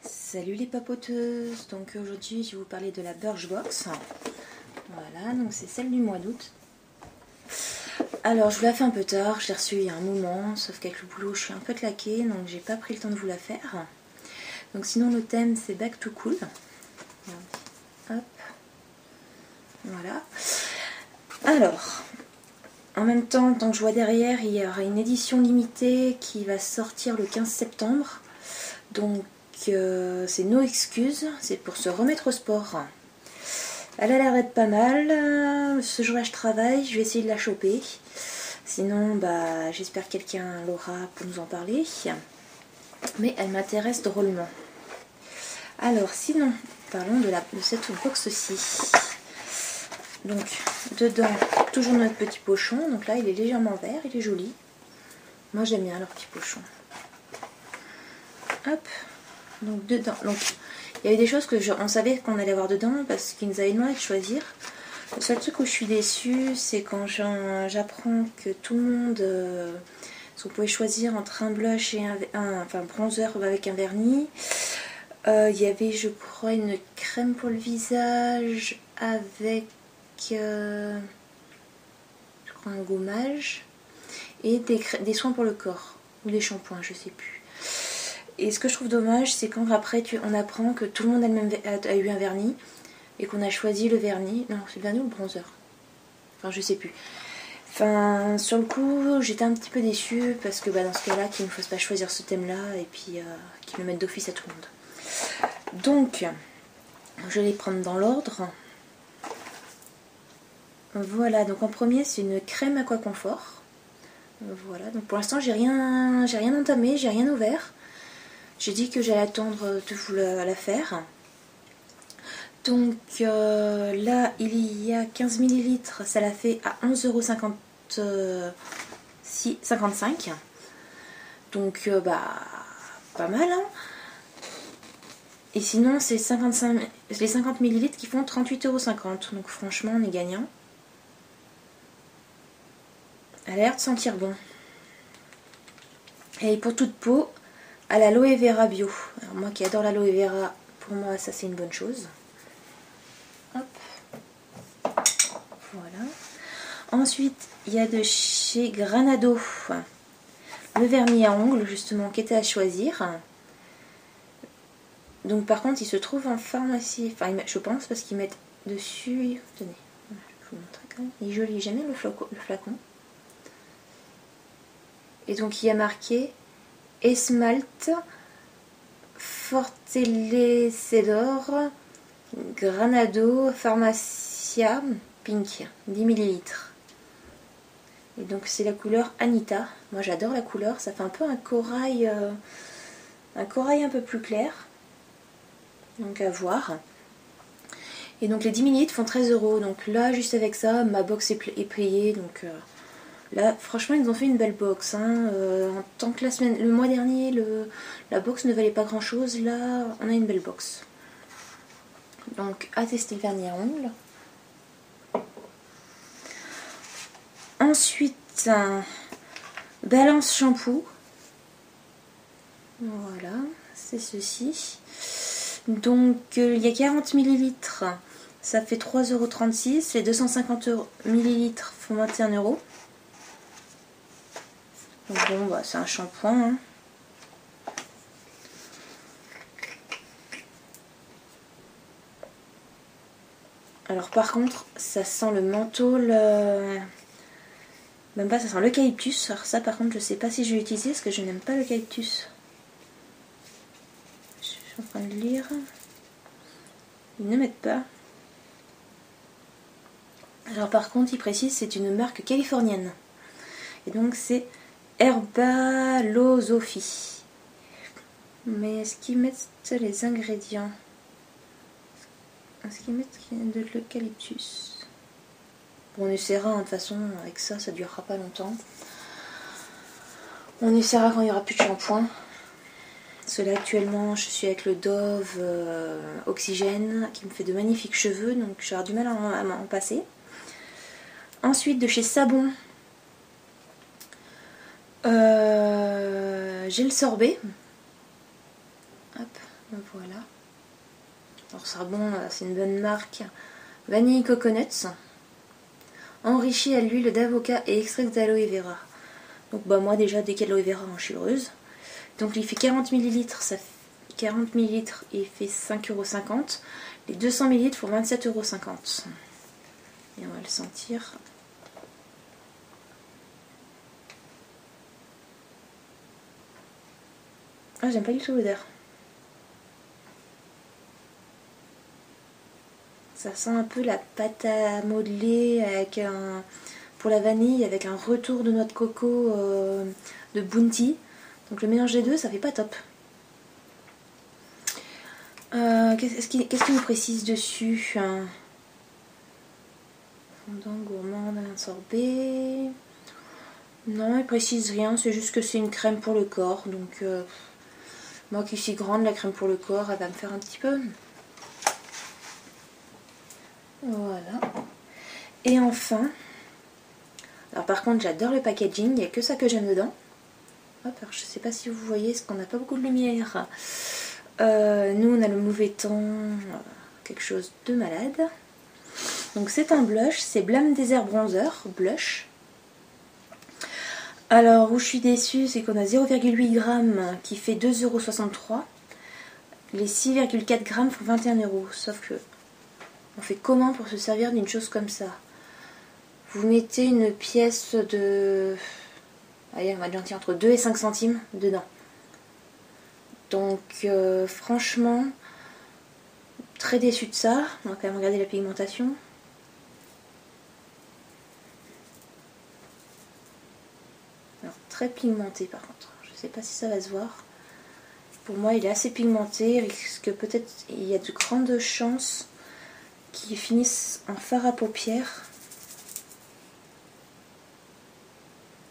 Salut les papoteuses, donc aujourd'hui je vais vous parler de la Birchbox. Voilà, donc c'est celle du mois d'août. Alors je vous la fais un peu tard, je l'ai reçue il y a un moment, sauf qu'avec le boulot je suis un peu claquée, donc j'ai pas pris le temps de vous la faire. Donc sinon le thème c'est Back to Cool. Hop, voilà. Alors, en même temps, tant que je vois derrière, il y aura une édition limitée qui va sortir le 15 septembre. Donc c'est No Excuse, c'est pour se remettre au sport. Elle a l'air d'être pas mal. Ce jour-là je travaille, je vais essayer de la choper. Sinon j'espère que quelqu'un l'aura pour nous en parler. Mais elle m'intéresse drôlement. Alors sinon, parlons de cette box-ci. Donc dedans, toujours notre petit pochon. Donc là il est légèrement vert, il est joli. Moi j'aime bien leur petit pochon. Hop. Donc dedans, il y avait des choses que on savait qu'on allait avoir dedans parce qu'ils nous avaient demandé de choisir. Le seul truc où je suis déçue, c'est quand j'apprends que tout le monde, vous pouvez choisir entre un blush et un bronzer avec un vernis. Il y avait, je crois, une crème pour le visage avec, je crois, un gommage et des soins pour le corps ou des shampoings, je sais plus. Et ce que je trouve dommage, c'est quand après on apprend que tout le monde a eu un vernis et qu'on a choisi le vernis. Non, c'est le vernis ou le bronzer? Enfin, je sais plus. Enfin, sur le coup, j'étais un petit peu déçue parce que dans ce cas-là, qu'ils ne fassent pas choisir ce thème-là et puis qu'ils le mettent d'office à tout le monde. Donc, je vais les prendre dans l'ordre. Voilà, donc en premier, c'est une crème Aquaconfort. Voilà, donc pour l'instant, j'ai rien entamé, j'ai rien ouvert. J'ai dit que j'allais attendre de vous la faire. Donc là, il y a 15 ml, ça l'a fait à 11,55 €. Donc pas mal. Hein. Et sinon, c'est les 50 ml qui font 38,50 €. Donc franchement, on est gagnant. Elle a l'air de sentir bon. Et pour toute peau, à l'aloe vera bio. Alors moi qui adore l'aloe vera, pour moi ça c'est une bonne chose. Hop. Voilà. Ensuite, il y a de chez Granado le vernis à ongles justement qui était à choisir. Donc par contre il se trouve en pharmacie, enfin je pense parce qu'ils mettent dessus, tenez, je vais vous montrer quand même, il est joli, j'aime bien le flacon. Et donc il y a marqué esmalte Fortalecedor Granado Pharmacia Pink 10 ml. Et donc c'est la couleur Anita. Moi j'adore la couleur, ça fait un peu un corail un peu plus clair. Donc à voir. Et donc les 10 ml font 13 €. Donc là juste avec ça ma box est payée. Donc là franchement ils nous ont fait une belle box. Hein. En tant que le mois dernier la box ne valait pas grand chose. Là on a une belle box. Donc à tester le vernis à ongles. Ensuite balance shampoo. Voilà, c'est ceci. Donc il y a 40 ml, ça fait 3,36 €. Les 250 ml font 21 €. Donc bon, c'est un shampoing. Hein. Alors par contre, ça sent le menthol, même pas, ça sent l'eucalyptus. Alors ça par contre, je sais pas si je vais utiliser parce que je n'aime pas l'eucalyptus. Je suis en train de lire. Ils ne mettent pas. Alors par contre, ils précisent c'est une marque californienne. Et donc c'est Herbalosophie. Mais est-ce qu'ils mettent les ingrédients? Est-ce qu'ils mettent de l'eucalyptus? Bon, on essaiera, hein, de toute façon, avec ça, ça durera pas longtemps. On essaiera quand il n'y aura plus de shampoing. Parce que là, actuellement, je suis avec le Dove Oxygène qui me fait de magnifiques cheveux, donc j'aurai du mal à m'en passer. Ensuite, de chez Savon, j'ai le sorbet. Hop, Voilà. Alors ça sera bon, c'est une bonne marque. Vanille Coconuts. Enrichi à l'huile d'avocat et extrait d'aloe vera. Donc bah moi déjà dès qu'il y a de l'aloe vera, je suis heureuse. Donc il fait 40 ml, ça fait 40 ml et il fait 5,50 €. Les 200 ml font 27,50 €. Et on va le sentir. Ah, j'aime pas du tout l'odeur. Ça sent un peu la pâte à modeler avec pour la vanille avec un retour de noix de coco de Bounty. Donc le mélange des deux, ça fait pas top. Qu'est-ce qu'il nous précise dessus? Fondant gourmand d'un sorbet. Non, il précise rien, c'est juste que c'est une crème pour le corps. Donc moi qui suis grande, la crème pour le corps, elle va me faire un petit peu. Voilà. Et enfin, alors par contre j'adore le packaging, il n'y a que ça que j'aime dedans. Hop, alors je sais pas si vous voyez, parce qu'on n'a pas beaucoup de lumière. Nous on a le mauvais temps, quelque chose de malade. Donc c'est un blush, c'est Blâme Désert Bronzer, blush. Alors où je suis déçue, c'est qu'on a 0,8 g qui fait 2,63 €. Les 6,4 g font 21 €. Sauf que, on fait comment pour se servir d'une chose comme ça? Vous mettez une pièce de... allez, on va dire entre 2 et 5 centimes dedans. Donc franchement, très déçue de ça. On va quand même regarder la pigmentation. Alors très pigmenté par contre. Je ne sais pas si ça va se voir. Pour moi il est assez pigmenté. Il risque peut-être, il y a de grandes chances qu'il finisse en fard à paupières.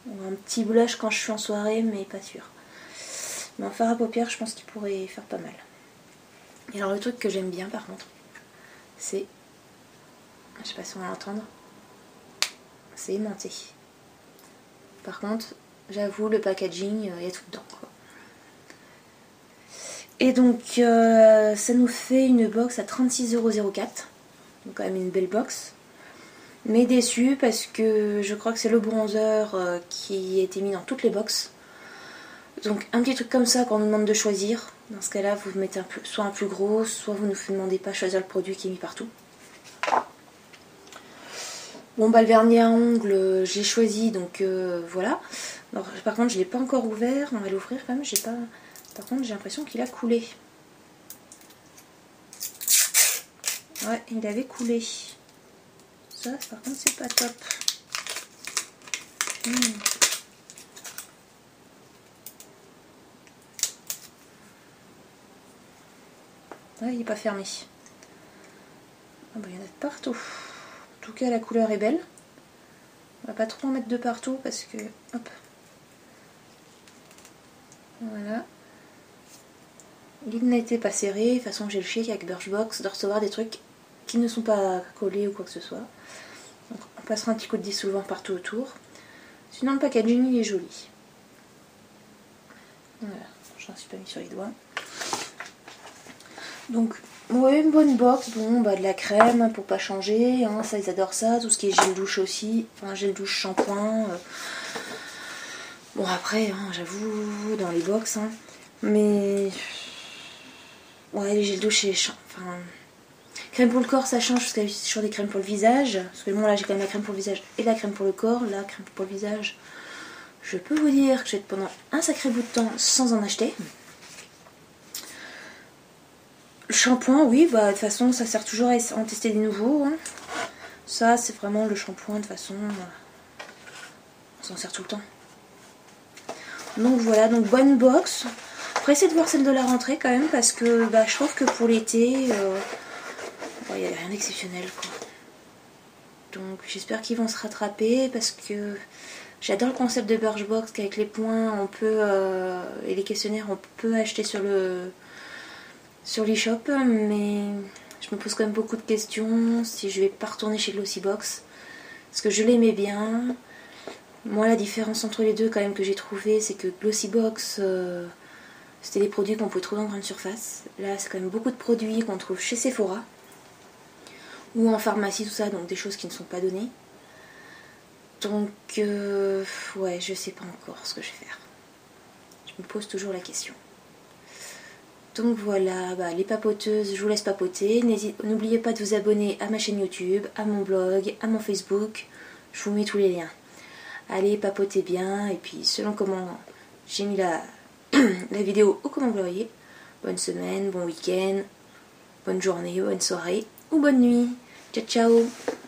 Un petit blush quand je suis en soirée, mais pas sûr. Mais en fard à paupières, je pense qu'il pourrait faire pas mal. Et alors le truc que j'aime bien par contre, c'est, je sais pas si on va l'entendre, c'est aimanté. Par contre, j'avoue, le packaging, il y a tout dedans, quoi. Et donc, ça nous fait une box à 36,04 €. Donc quand même une belle box. Mais déçue parce que je crois que c'est le bronzer qui a été mis dans toutes les boxes. Donc un petit truc comme ça quand on nous demande de choisir. Dans ce cas-là, vous mettez soit un plus gros, soit vous ne nous demandez pas de choisir le produit qui est mis partout. Bon bah le vernis à ongles, j'ai choisi, donc voilà. Alors, par contre, je ne l'ai pas encore ouvert. On va l'ouvrir quand même. J'ai pas... Par contre, j'ai l'impression qu'il a coulé. Ouais, il avait coulé. Ça, par contre, c'est pas top. Ouais, il n'est pas fermé. Ah bah, il y en a de partout. En tout cas, la couleur est belle. On va pas trop en mettre de partout parce que... Hop. Voilà. Il n'était pas serré. De toute façon, j'ai le chic avec Birchbox de recevoir des trucs qui ne sont pas collés ou quoi que ce soit. Donc, on passera un petit coup de dissolvant partout autour. Sinon, le packaging, il est joli. Voilà. J'en suis pas mis sur les doigts. Donc, ouais, une bonne box. Bon, bah de la crème pour pas changer. Hein, ça, ils adorent ça. Tout ce qui est gel douche aussi. Enfin, gel douche, shampoing. Bon, après, hein, j'avoue, dans les box. Hein, mais... ouais, les gels douche et... Enfin... crème pour le corps, ça change parce qu'il y a toujours des crèmes pour le visage. Parce que bon, là, j'ai quand même la crème pour le visage et la crème pour le corps. La crème pour le visage, je peux vous dire que je vais être pendant un sacré bout de temps sans en acheter. Le shampoing, oui, bah de toute façon, ça sert toujours à en tester des nouveaux. Hein. Ça, c'est vraiment le shampoing, de toute façon, on s'en sert tout le temps. Donc voilà, donc bonne box. Après, essayez de voir celle de la rentrée quand même, parce que bah, je trouve que pour l'été, il n'y a rien d'exceptionnel, quoi. Donc j'espère qu'ils vont se rattraper, parce que j'adore le concept de Birchbox, qu'avec les points, on peut, et les questionnaires, on peut acheter sur l'e-shop, mais je me pose quand même beaucoup de questions si je vais pas retourner chez Glossybox, parce que je l'aimais bien. Moi, la différence entre les deux quand même que j'ai trouvé, c'est que Glossybox, C'était des produits qu'on pouvait trouver en grande surface. Là, c'est quand même beaucoup de produits qu'on trouve chez Sephora ou en pharmacie, tout ça, donc des choses qui ne sont pas données. Donc, ouais, je sais pas encore ce que je vais faire. Je me pose toujours la question. Donc voilà, les papoteuses, je vous laisse papoter. N'oubliez pas de vous abonner à ma chaîne YouTube, à mon blog, à mon Facebook. Je vous mets tous les liens. Allez, papotez bien. Et puis, selon comment j'ai mis la vidéo ou comment vous la voyez, bonne semaine, bon week-end, bonne journée, bonne soirée ou bonne nuit. Ciao, ciao!